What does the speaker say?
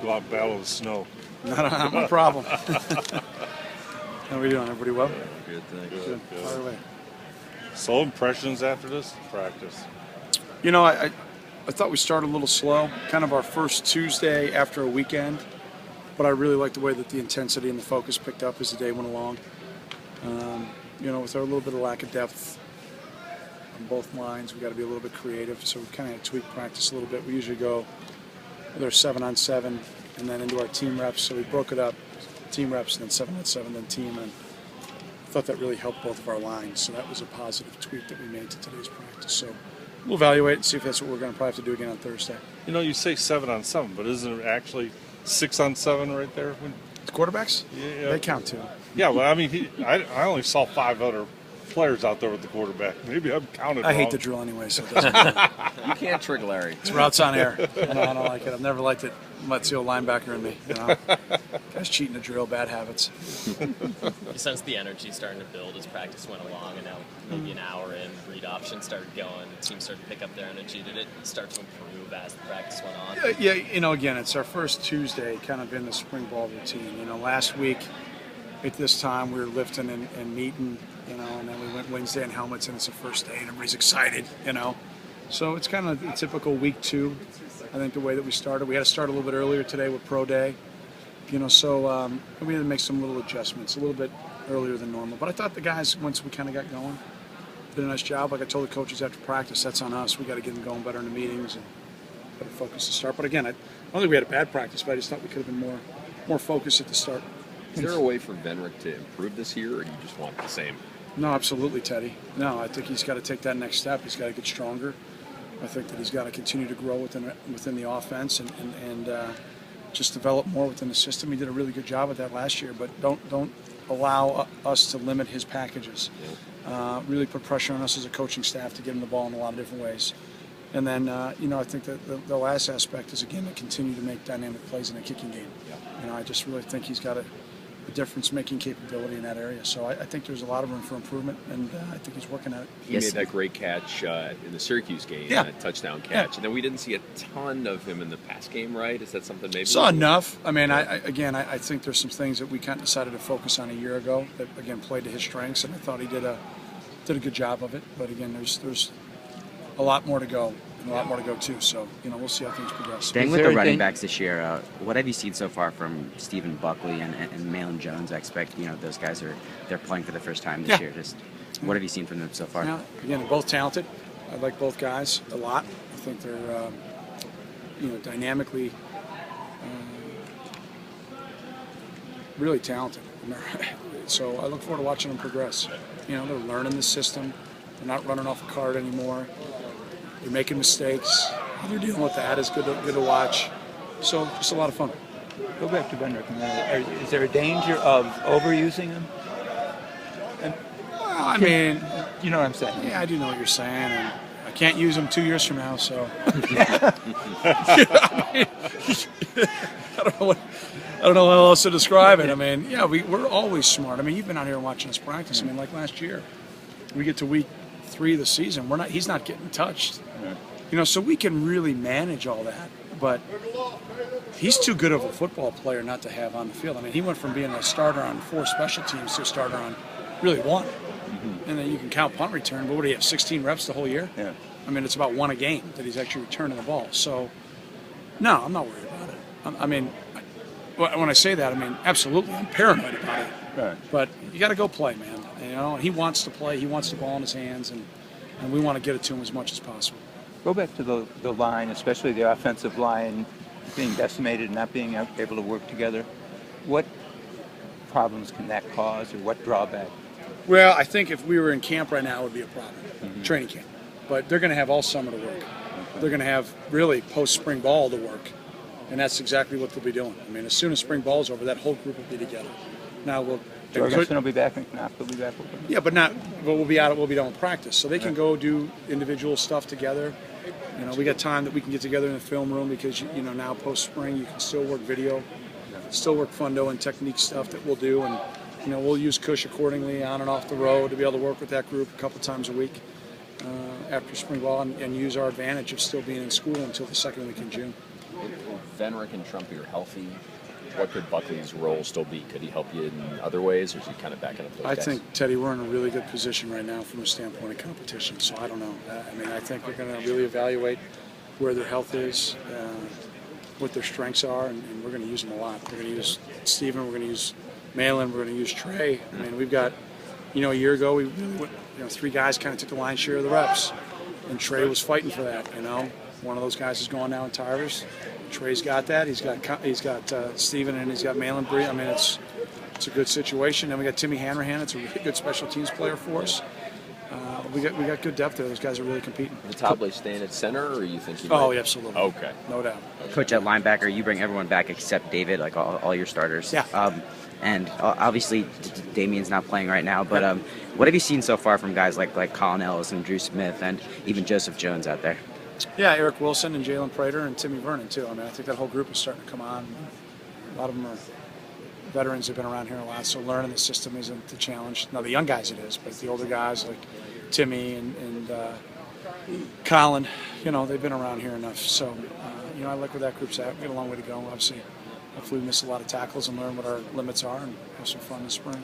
go out and battle the snow. Not my problem. How are we doing? Everybody well? Good, thanks. Good. Fire away. So impressions after this practice? You know, I thought we started a little slow, kind of our first Tuesday after a weekend, but I really liked the way that the intensity and the focus picked up as the day went along. You know, with our little bit of lack of depth on both lines, we got to be a little bit creative, so we kind of tweak practice a little bit. We usually go with our 7-on-7 and then into our team reps, so we broke it up, team reps, and then 7-on-7, then team, and I thought that really helped both of our lines, so that was a positive tweak that we made to today's practice. So we'll evaluate and see if that's what we're going to probably have to do again on Thursday. You know, you say 7-on-7, but isn't it actually 6-on-7 right there? The quarterbacks? Yeah. They count too. Yeah, well, I mean, I only saw 5 other players out there with the quarterback. Maybe I'm counted wrong. I hate the drill anyway, so it doesn't matter. You can't trick Larry. It's routes on air. I don't like it. I've never liked it. That's the old linebacker in me. You know? Guys cheating the drill, bad habits. You sense the energy starting to build as practice went along, and now maybe an hour in, read options started going, the team started to pick up their energy. Did it start to improve as the practice went on? Yeah, you know, again, it's our first Tuesday kind of in the spring ball routine. You know, last week at this time we were lifting and meeting, you know, and then we went Wednesday in helmets, and it's the first day, and everybody's excited, you know. So it's kind of the typical week 2, I think, the way that we started. We had to start a little bit earlier today with Pro Day, you know, so we had to make some little adjustments, a little bit earlier than normal. But I thought the guys, once we kind of got going, did a nice job. Like I told the coaches after practice, that's on us. We got to get them going better in the meetings and better focus to start. But again, I don't think we had a bad practice, but I just thought we could have been more focused at the start. Is there a way for Venrick to improve this year, or do you just want the same? No, absolutely, Teddy. No, I think he's got to take that next step. He's got to get stronger. I think that he's got to continue to grow within the offense and just develop more within the system. He did a really good job with that last year, but don't allow us to limit his packages. Really put pressure on us as a coaching staff to get him the ball in a lot of different ways. And then, you know, I think that the last aspect is, again, to continue to make dynamic plays in the kicking game. You know, I just really think he's got a difference-making capability in that area. So I think there's a lot of room for improvement, and I think he's working at it. He made that great catch in the Syracuse game, that touchdown catch. And then we didn't see a ton of him in the pass game, right? Is that something maybe? Saw enough. I mean, I think there's some things that we kind of decided to focus on a year ago that, again, played to his strengths, and I thought he did a good job of it. But, again, there's a lot more to go. And a lot more to go too, so you know, we'll see how things progress. Staying with the running backs this year, what have you seen so far from Stephen Buckley and Malin Jones? I expect, you know, those guys they're playing for the first time this year. Just what have you seen from them so far? Yeah, again, they're both talented. I like both guys a lot. I think they're you know, dynamically really talented. So I look forward to watching them progress. You know, they're learning the system. They're not running off a card anymore. They're making mistakes. How they're dealing with that is good to watch. So just a lot of fun. Go back to Venrick. Is there a danger of overusing him? Well, I mean, you know what I'm saying? Yeah, I do know what you're saying, and I can't use him 2 years from now. So I don't know how else to describe it. I mean, yeah, we're always smart. I mean, you've been out here watching us practice. I mean, like last year, we get to week 3 of the season, he's not getting touched. You know, so we can really manage all that, but he's too good of a football player not to have on the field. I mean, he went from being a starter on 4 special teams to a starter on really 1. And then you can count punt return, but what do you have, 16 reps the whole year? Yeah. I mean, it's about 1 a game that he's actually returning the ball. So, no, I'm not worried about it. I mean, when I say that, I mean, absolutely, I'm paranoid about it. Right. But you got to go play, man. You know, he wants to play. He wants the ball in his hands, and we want to get it to him as much as possible. Go back to the line, especially the offensive line being decimated and not being able to work together. What problems can that cause, or what drawback? Well, I think if we were in camp right now, it would be a problem, training camp. But they're going to have all summer to work. They're going to have really post-spring ball to work, and that's exactly what they'll be doing. I mean, as soon as spring ball's over, that whole group will be together. Now Jorgensen will be back, and Knopp will be back. Yeah, but we'll be done with practice, so they can go do individual stuff together. You know, we got time that we can get together in the film room because you know, now post spring you can still work video, still work fundo and technique stuff that we'll do, and you know, we'll use Cush accordingly on and off the road to be able to work with that group a couple times a week after spring ball and use our advantage of still being in school until the second week in June. Venrick and Trumpy are healthy, what could Buckley's role still be? Could he help you in other ways, or is he kind of backing up those I guys? think, Teddy, we're in a really good position right now from a standpoint of competition, so I don't know. I mean, I think we're going to really evaluate where their health is, what their strengths are, and we're going to use them a lot. We're going to use Steven, we're going to use Malin, we're going to use Trey. I mean, we've got, a year ago, we really went, 3 guys kind of took the lion's share of the reps, and Trey was fighting for that, One of those guys is going now in Tigers. Trey's got that. He's got Steven, and he's got Malin Bree. I mean, it's a good situation. And we got Timmy Hanrahan. It's a really good special teams player for us. We got good depth there. Those guys are really competing. Vitable staying at center, or you think he Oh, might? absolutely. Okay. No doubt. Coach, at linebacker, you bring everyone back except David, like all your starters. Yeah. And obviously, Damien's not playing right now. But what have you seen so far from guys like Colin Ellis and Drew Smith and even Joseph Jones out there? Yeah, Eric Wilson and Jalen Prater and Timmy Vernon, too. I mean, I think that whole group is starting to come on. A lot of them are veterans who've been around here a lot, so learning the system isn't the challenge. Now, the young guys it is, but the older guys like Timmy and Colin, they've been around here enough. So, I like where that group's at. We got a long way to go, obviously. Hopefully we miss a lot of tackles and learn what our limits are and have some fun this spring.